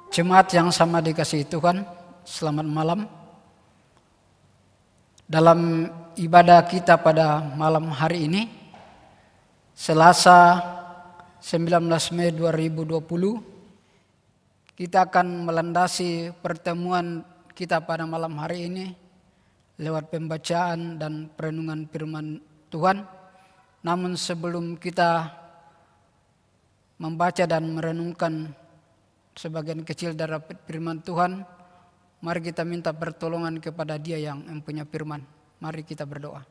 Jemaat yang sama dikasihi Tuhan, selamat malam. Dalam ibadah kita pada malam hari ini, Selasa 19 Mei 2020, kita akan melandasi pertemuan kita pada malam hari ini lewat pembacaan dan perenungan firman Tuhan. Namun sebelum kita membaca dan merenungkan sebagian kecil dari firman Tuhan, mari kita minta pertolongan kepada Dia yang mempunyai firman. Mari kita berdoa.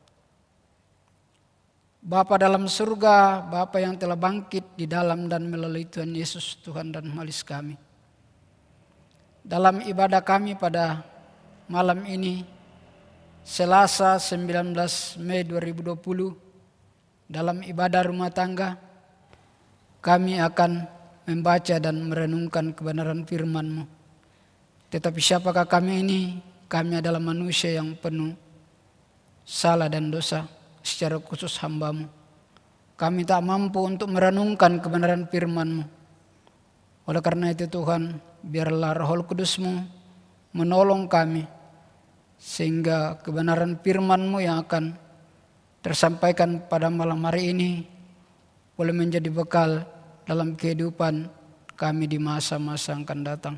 Bapa dalam surga, Bapa yang telah bangkit di dalam dan melalui Tuhan Yesus, Tuhan dan Malis kami. Dalam ibadah kami pada malam ini, Selasa 19 Mei 2020, dalam ibadah rumah tangga, kami akan membaca dan merenungkan kebenaran firman-Mu. Tetapi siapakah kami ini? Kami adalah manusia yang penuh salah dan dosa, secara khusus hamba-Mu. Kami tak mampu untuk merenungkan kebenaran firman-Mu. Oleh karena itu Tuhan, biarlah Roh Kudus-Mu menolong kami, sehingga kebenaran firman-Mu yang akan tersampaikan pada malam hari ini boleh menjadi bekal dalam kehidupan kami di masa-masa yang akan datang.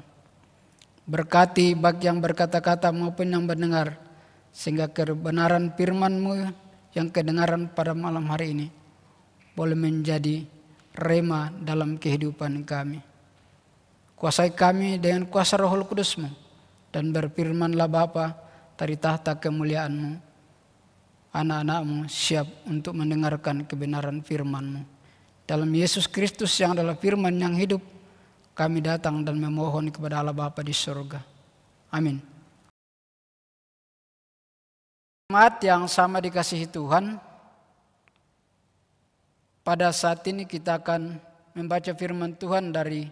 Berkati bagi yang berkata-kata maupun yang mendengar, sehingga kebenaran firman-Mu yang kedengaran pada malam hari ini boleh menjadi rema dalam kehidupan kami. Kuasai kami dengan kuasa Roh Kudus-Mu, dan berfirmanlah Bapa dari tahta kemuliaan-Mu. Anak-anak-Mu siap untuk mendengarkan kebenaran firman-Mu. Dalam Yesus Kristus yang adalah firman yang hidup, kami datang dan memohon kepada Allah Bapa di surga. Amin. Jemaat yang sama dikasihi Tuhan, pada saat ini kita akan membaca firman Tuhan dari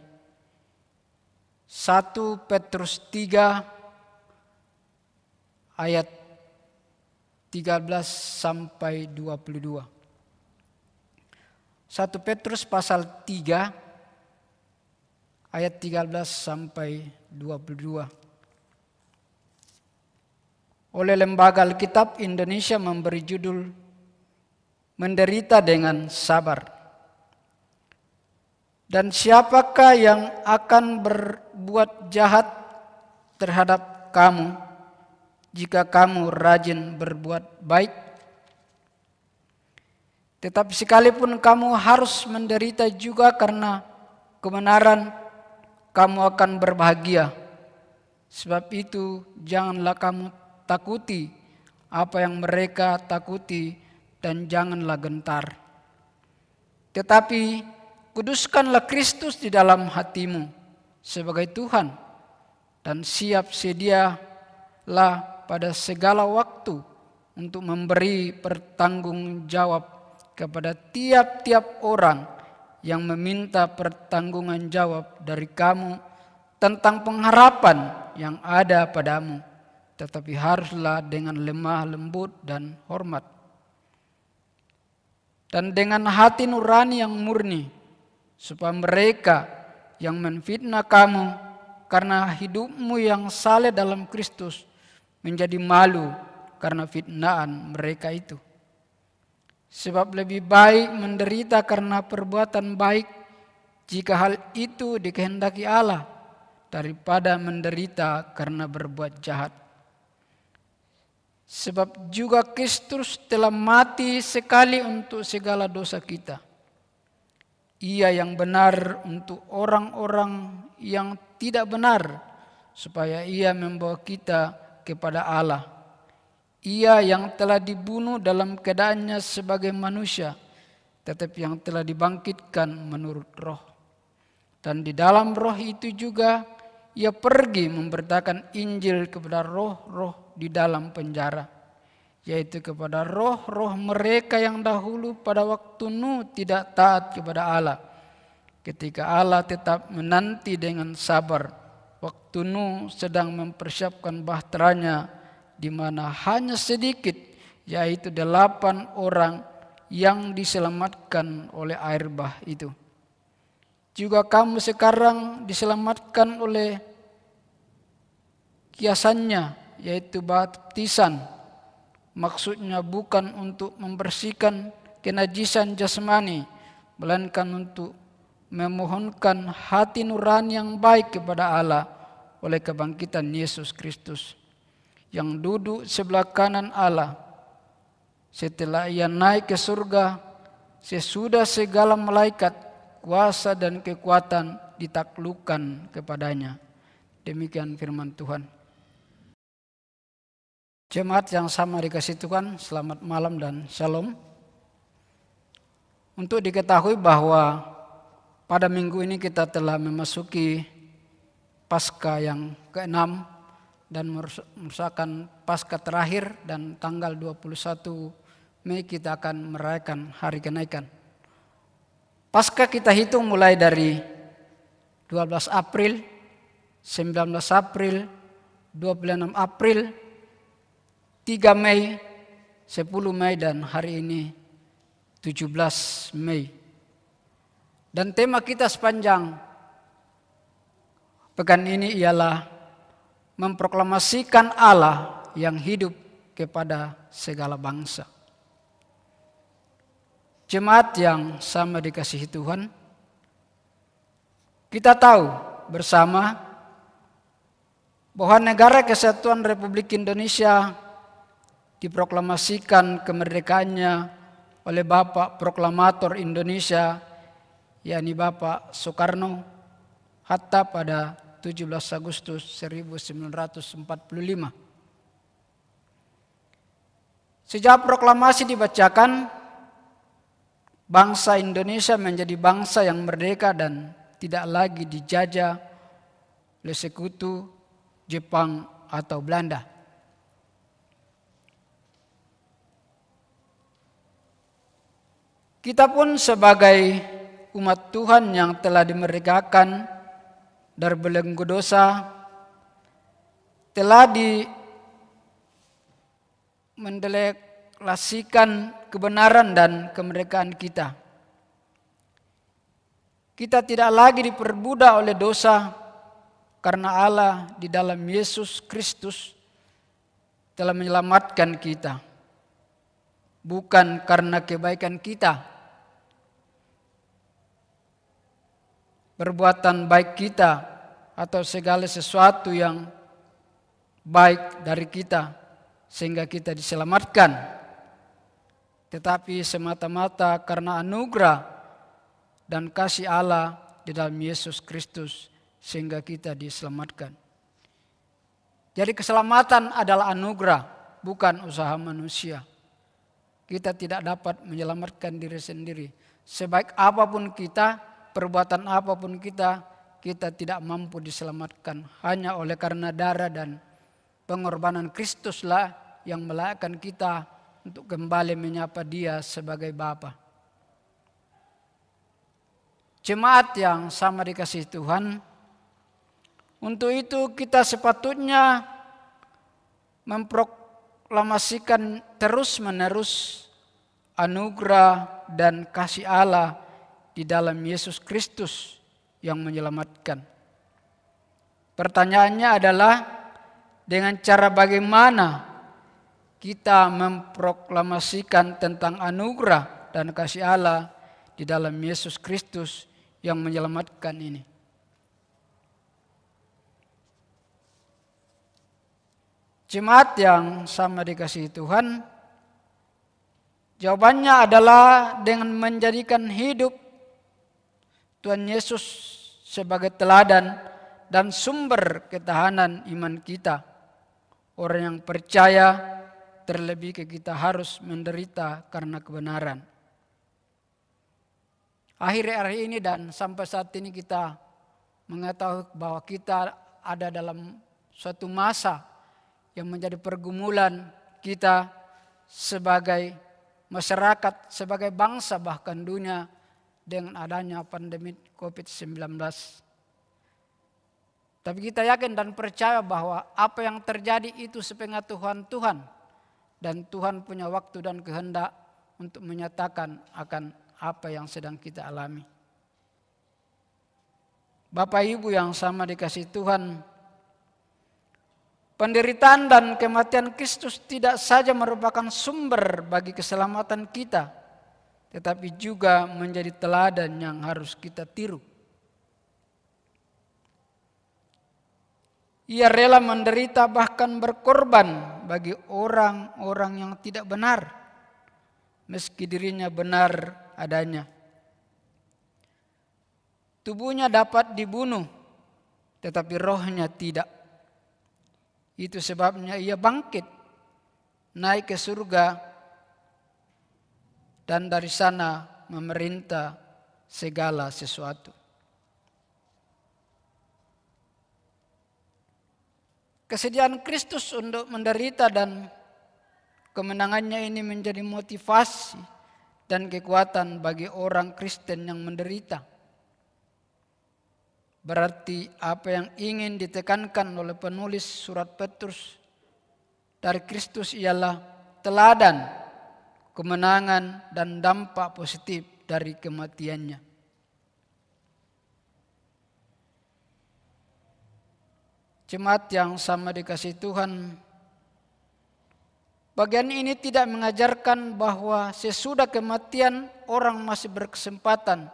1 Petrus 3 ayat 13 sampai 22. 1 Petrus pasal 3 ayat 13 sampai 22. Oleh Lembaga Alkitab Indonesia memberi judul Menderita dengan Sabar. Dan siapakah yang akan berbuat jahat terhadap kamu jika kamu rajin berbuat baik? Tetapi sekalipun kamu harus menderita juga karena kebenaran, kamu akan berbahagia. Sebab itu janganlah kamu takuti apa yang mereka takuti, dan janganlah gentar. Tetapi kuduskanlah Kristus di dalam hatimu sebagai Tuhan, dan siap sedialah pada segala waktu untuk memberi pertanggungjawab kepada tiap-tiap orang yang meminta pertanggungan jawab dari kamu tentang pengharapan yang ada padamu, tetapi haruslah dengan lemah lembut dan hormat, dan dengan hati nurani yang murni, supaya mereka yang menfitnah kamu karena hidupmu yang saleh dalam Kristus menjadi malu karena fitnaan mereka itu. Sebab lebih baik menderita karena perbuatan baik, jika hal itu dikehendaki Allah, daripada menderita karena berbuat jahat. Sebab juga Kristus telah mati sekali untuk segala dosa kita. Ia yang benar untuk orang-orang yang tidak benar, supaya ia membawa kita kepada Allah. Ia yang telah dibunuh dalam keadaannya sebagai manusia, tetapi yang telah dibangkitkan menurut roh. Dan di dalam roh itu juga ia pergi memberitakan Injil kepada roh-roh di dalam penjara, yaitu kepada roh-roh mereka yang dahulu pada waktu Nuh tidak taat kepada Allah, ketika Allah tetap menanti dengan sabar waktu Nuh sedang mempersiapkan bahteranya, di mana hanya sedikit, yaitu 8 orang yang diselamatkan oleh air bah itu. juga kamu sekarang diselamatkan oleh kiasannya, yaitu baptisan. Maksudnya bukan untuk membersihkan kenajisan jasmani, melainkan untuk memohonkan hati nurani yang baik kepada Allah oleh kebangkitan Yesus Kristus yang duduk sebelah kanan Allah setelah ia naik ke surga sesudah segala malaikat, kuasa dan kekuatan ditaklukkan kepadanya. Demikian firman Tuhan. Jemaat yang sama dikasihi Tuhan, selamat malam dan shalom. Untuk diketahui bahwa pada minggu ini kita telah memasuki Paskah yang ke-6 dan merupakan Paskah terakhir, dan tanggal 21 Mei kita akan merayakan hari kenaikan. Paskah kita hitung mulai dari 12 April, 19 April, 26 April, 3 Mei, 10 Mei dan hari ini 17 Mei. Dan tema kita sepanjang pekan ini ialah memproklamasikan Allah yang hidup kepada segala bangsa. Jemaat yang sama dikasihi Tuhan, kita tahu bersama bahwa Negara Kesatuan Republik Indonesia diproklamasikan kemerdekaannya oleh Bapak Proklamator Indonesia, yakni Bapak Soekarno Hatta pada 17 Agustus 1945. Sejak proklamasi dibacakan, bangsa Indonesia menjadi bangsa yang merdeka dan tidak lagi dijajah oleh sekutu Jepang atau Belanda. Kita pun sebagai umat Tuhan yang telah dimerdekakan dari belenggu dosa, telah mendeklarasikan kebenaran dan kemerdekaan kita. Kita tidak lagi diperbudak oleh dosa karena Allah di dalam Yesus Kristus telah menyelamatkan kita. Bukan karena kebaikan kita, perbuatan baik kita, atau segala sesuatu yang baik dari kita sehingga kita diselamatkan, tetapi semata-mata karena anugerah dan kasih Allah di dalam Yesus Kristus sehingga kita diselamatkan. Jadi keselamatan adalah anugerah, bukan usaha manusia. Kita tidak dapat menyelamatkan diri sendiri. Sebaik apapun kita, perbuatan apapun kita, kita tidak mampu diselamatkan. Hanya oleh karena darah dan pengorbanan Kristuslah yang melayakkan kita untuk kembali menyapa Dia sebagai Bapa. Jemaat yang sama dikasihi Tuhan, untuk itu kita sepatutnya memproklamasikan terus-menerus anugerah dan kasih Allah di dalam Yesus Kristus yang menyelamatkan. Pertanyaannya adalah dengan cara bagaimana kita memproklamasikan tentang anugerah dan kasih Allah di dalam Yesus Kristus yang menyelamatkan ini. Jemaat yang sama dikasihi Tuhan, jawabannya adalah dengan menjadikan hidup Tuhan Yesus sebagai teladan dan sumber ketahanan iman kita. Orang yang percaya, terlebih kita harus menderita karena kebenaran. Akhir-akhir ini dan sampai saat ini kita mengetahui bahwa kita ada dalam suatu masa yang menjadi pergumulan kita sebagai masyarakat, sebagai bangsa, bahkan dunia dengan adanya pandemi COVID-19. Tapi kita yakin dan percaya bahwa apa yang terjadi itu sepengetahuan Tuhan. Dan Tuhan punya waktu dan kehendak untuk menyatakan akan apa yang sedang kita alami. Bapak Ibu yang sama dikasihi Tuhan, penderitaan dan kematian Kristus tidak saja merupakan sumber bagi keselamatan kita, tetapi juga menjadi teladan yang harus kita tiru. Ia rela menderita bahkan berkorban bagi orang-orang yang tidak benar, meski dirinya benar adanya. Tubuhnya dapat dibunuh, tetapi rohnya tidak. Itu sebabnya ia bangkit, naik ke surga, dan dari sana memerintah segala sesuatu. Kesediaan Kristus untuk menderita dan kemenangannya ini menjadi motivasi dan kekuatan bagi orang Kristen yang menderita. Berarti apa yang ingin ditekankan oleh penulis surat Petrus dari Kristus ialah teladan, kemenangan dan dampak positif dari kematiannya. Jemaat yang sama dikasihi Tuhan, bagian ini tidak mengajarkan bahwa sesudah kematian orang masih berkesempatan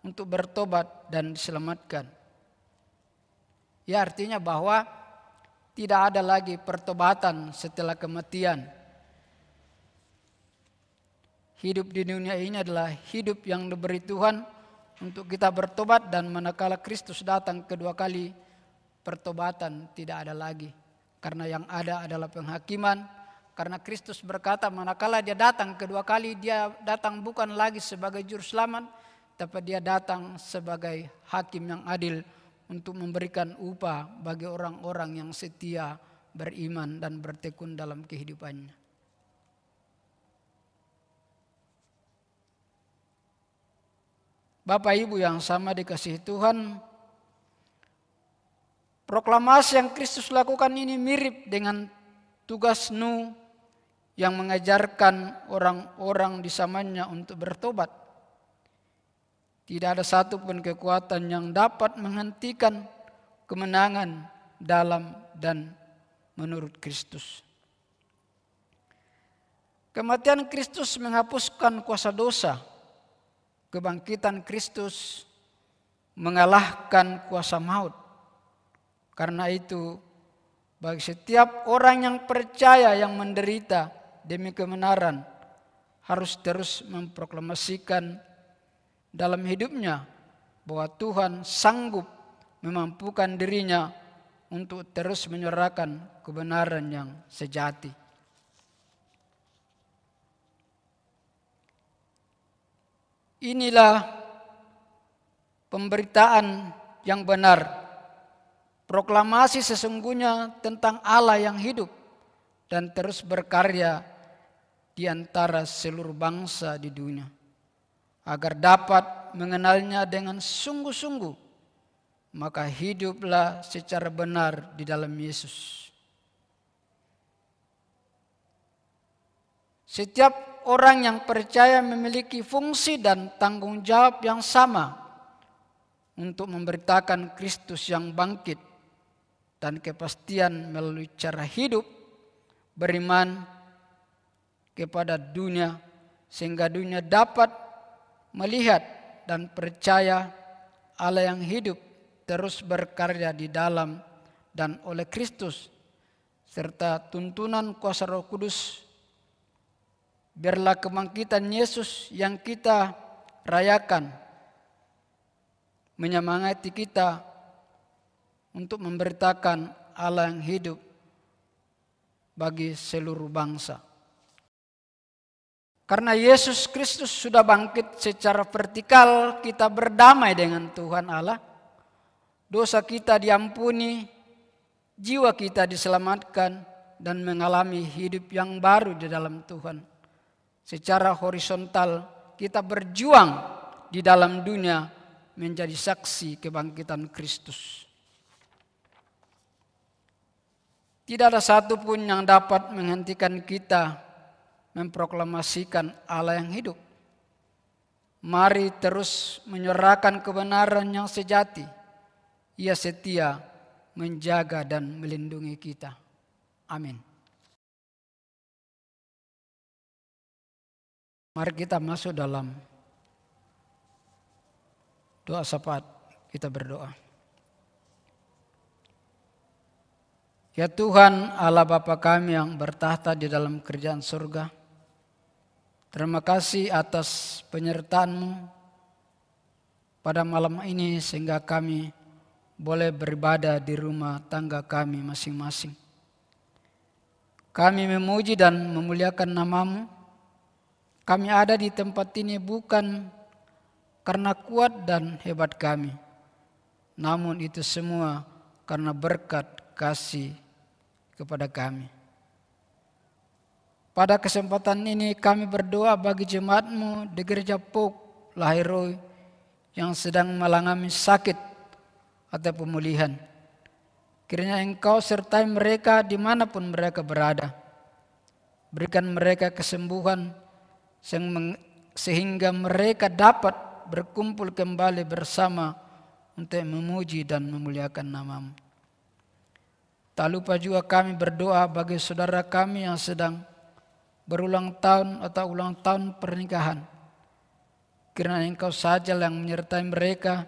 untuk bertobat dan diselamatkan. Ya, artinya bahwa tidak ada lagi pertobatan setelah kematian. Hidup di dunia ini adalah hidup yang diberi Tuhan untuk kita bertobat, dan manakala Kristus datang kedua kali, pertobatan tidak ada lagi. Karena yang ada adalah penghakiman. Karena Kristus berkata manakala dia datang kedua kali, dia datang bukan lagi sebagai juru selamat, tapi dia datang sebagai hakim yang adil untuk memberikan upah bagi orang-orang yang setia, beriman dan bertekun dalam kehidupannya. Bapak Ibu yang sama dikasihi Tuhan, proklamasi yang Kristus lakukan ini mirip dengan tugas Nuh yang mengajarkan orang-orang di zamannya untuk bertobat. Tidak ada satupun kekuatan yang dapat menghentikan kemenangan dalam dan menurut Kristus. Kematian Kristus menghapuskan kuasa dosa. Kebangkitan Kristus mengalahkan kuasa maut. Karena itu, bagi setiap orang yang percaya yang menderita demi kebenaran, harus terus memproklamasikan dalam hidupnya bahwa Tuhan sanggup memampukan dirinya untuk terus menyuarakan kebenaran yang sejati. Inilah pemberitaan yang benar, proklamasi sesungguhnya tentang Allah yang hidup dan terus berkarya di antara seluruh bangsa di dunia, agar dapat mengenalnya dengan sungguh-sungguh, maka hiduplah secara benar di dalam Yesus. Setiap orang yang percaya memiliki fungsi dan tanggung jawab yang sama untuk memberitakan Kristus yang bangkit dan kepastian melalui cara hidup beriman kepada dunia, sehingga dunia dapat melihat dan percaya Allah yang hidup terus berkarya di dalam dan oleh Kristus, serta tuntunan kuasa Roh Kudus. Biarlah kebangkitan Yesus yang kita rayakan menyemangati kita untuk memberitakan Allah yang hidup bagi seluruh bangsa. Karena Yesus Kristus sudah bangkit secara vertikal, kita berdamai dengan Tuhan Allah. Dosa kita diampuni, jiwa kita diselamatkan, dan mengalami hidup yang baru di dalam Tuhan. Secara horizontal kita berjuang di dalam dunia menjadi saksi kebangkitan Kristus. Tidak ada satupun yang dapat menghentikan kita memproklamasikan Allah yang hidup. Mari terus menyuarakan kebenaran yang sejati Ia setia menjaga dan melindungi kita. Amin. Mari kita masuk dalam doa syafaat. Kita berdoa. Ya Tuhan Allah Bapa kami yang bertahta di dalam kerajaan surga, terima kasih atas penyertaan-Mu pada malam ini sehingga kami boleh beribadah di rumah tangga kami masing-masing. Kami memuji dan memuliakan nama-Mu. Kami ada di tempat ini bukan karena kuat dan hebat kami, namun itu semua karena berkat kasih kepada kami. Pada kesempatan ini kami berdoa bagi jemaat-Mu di Gereja Pok Lahiroi yang sedang mengalami sakit atau pemulihan. Kiranya Engkau sertai mereka dimanapun mereka berada. Berikan mereka kesembuhan sehingga mereka dapat berkumpul kembali bersama untuk memuji dan memuliakan nama-Mu. Tak lupa juga kami berdoa bagi saudara kami yang sedang berulang tahun atau ulang tahun pernikahan. Kiranya Engkau saja yang menyertai mereka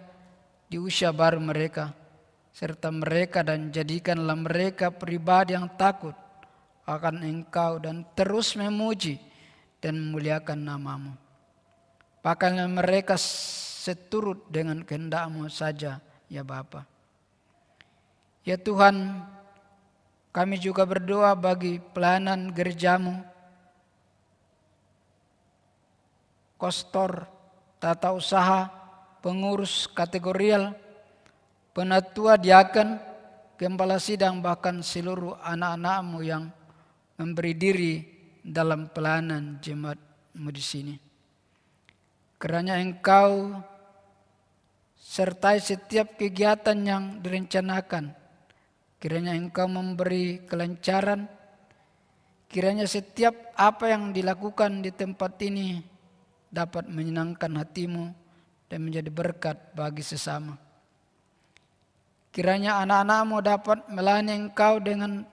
di usia baru mereka, serta mereka dan jadikanlah mereka pribadi yang takut akan Engkau dan terus memuji dan memuliakan nama-Mu. Pakailah mereka seturut dengan kehendak-Mu saja, ya Bapa. Ya Tuhan, kami juga berdoa bagi pelayanan gereja-Mu, kostor, tata usaha, pengurus kategorial, penatua diaken, gembala sidang, bahkan seluruh anak-anak-Mu yang memberi diri dalam pelayanan jemaat-Mu di sini. Kiranya Engkau sertai setiap kegiatan yang direncanakan. Kiranya Engkau memberi kelancaran. Kiranya setiap apa yang dilakukan di tempat ini dapat menyenangkan hati-Mu dan menjadi berkat bagi sesama. Kiranya anak-anak-Mu dapat melayani Engkau dengan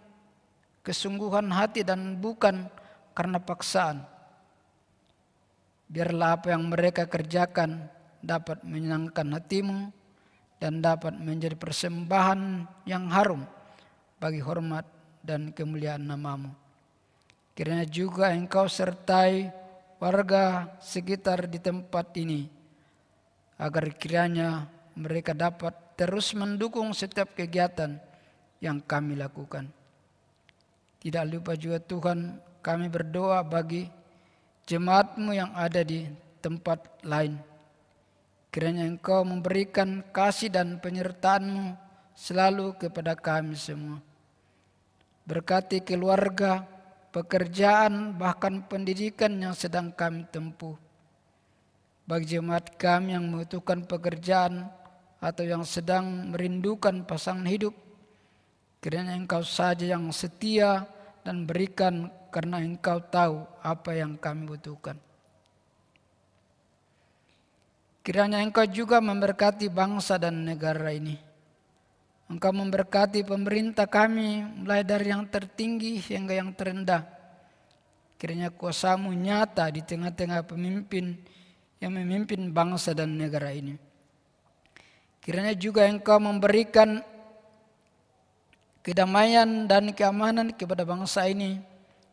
kesungguhan hati dan bukan karena paksaan. Biarlah apa yang mereka kerjakan dapat menyenangkan hati-Mu dan dapat menjadi persembahan yang harum bagi hormat dan kemuliaan nama-Mu. Kiranya juga Engkau sertai warga sekitar di tempat ini, agar kiranya mereka dapat terus mendukung setiap kegiatan yang kami lakukan. Tidak lupa juga Tuhan, kami berdoa bagi jemaat-Mu yang ada di tempat lain. Kiranya Engkau memberikan kasih dan penyertaan-Mu selalu kepada kami semua. Berkati keluarga, pekerjaan, bahkan pendidikan yang sedang kami tempuh. Bagi jemaat kami yang membutuhkan pekerjaan atau yang sedang merindukan pasangan hidup, kiranya Engkau saja yang setia dan berikan karena Engkau tahu apa yang kami butuhkan. Kiranya Engkau juga memberkati bangsa dan negara ini. Engkau memberkati pemerintah kami mulai dari yang tertinggi hingga yang terendah. Kiranya kuasa-Mu nyata di tengah-tengah pemimpin yang memimpin bangsa dan negara ini. Kiranya juga Engkau memberikan kedamaian dan keamanan kepada bangsa ini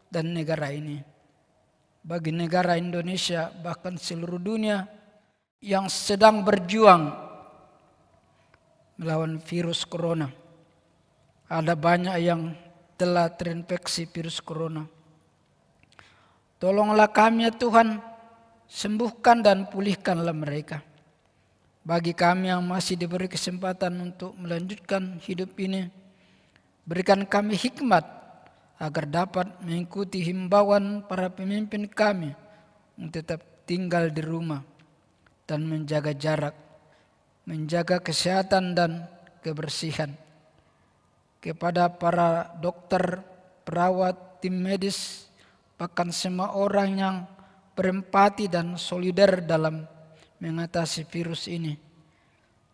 dan negara ini. Bagi negara Indonesia bahkan seluruh dunia yang sedang berjuang melawan virus corona. Ada banyak yang telah terinfeksi virus corona. Tolonglah kami ya Tuhan, sembuhkan dan pulihkanlah mereka. Bagi kami yang masih diberi kesempatan untuk melanjutkan hidup ini, berikan kami hikmat agar dapat mengikuti himbauan para pemimpin kami untuk tetap tinggal di rumah dan menjaga jarak, menjaga kesehatan dan kebersihan. Kepada para dokter, perawat, tim medis, bahkan semua orang yang berempati dan solidar dalam mengatasi virus ini,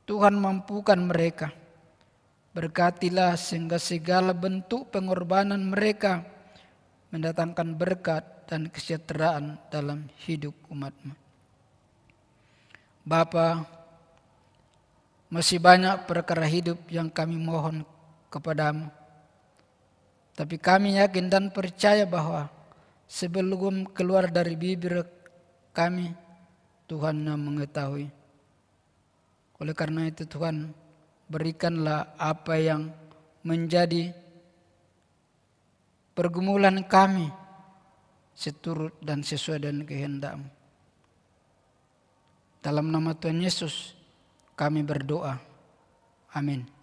Tuhan mampukan mereka. Berkatilah sehingga segala bentuk pengorbanan mereka mendatangkan berkat dan kesejahteraan dalam hidup umat-Mu. Bapa, masih banyak perkara hidup yang kami mohon kepadamu. Tapi kami yakin dan percaya bahwa sebelum keluar dari bibir kami, Tuhan yang mengetahui. Oleh karena itu Tuhan, berikanlah apa yang menjadi pergumulan kami seturut dan sesuai dengan kehendak-Mu. Dalam nama Tuhan Yesus kami berdoa. Amin.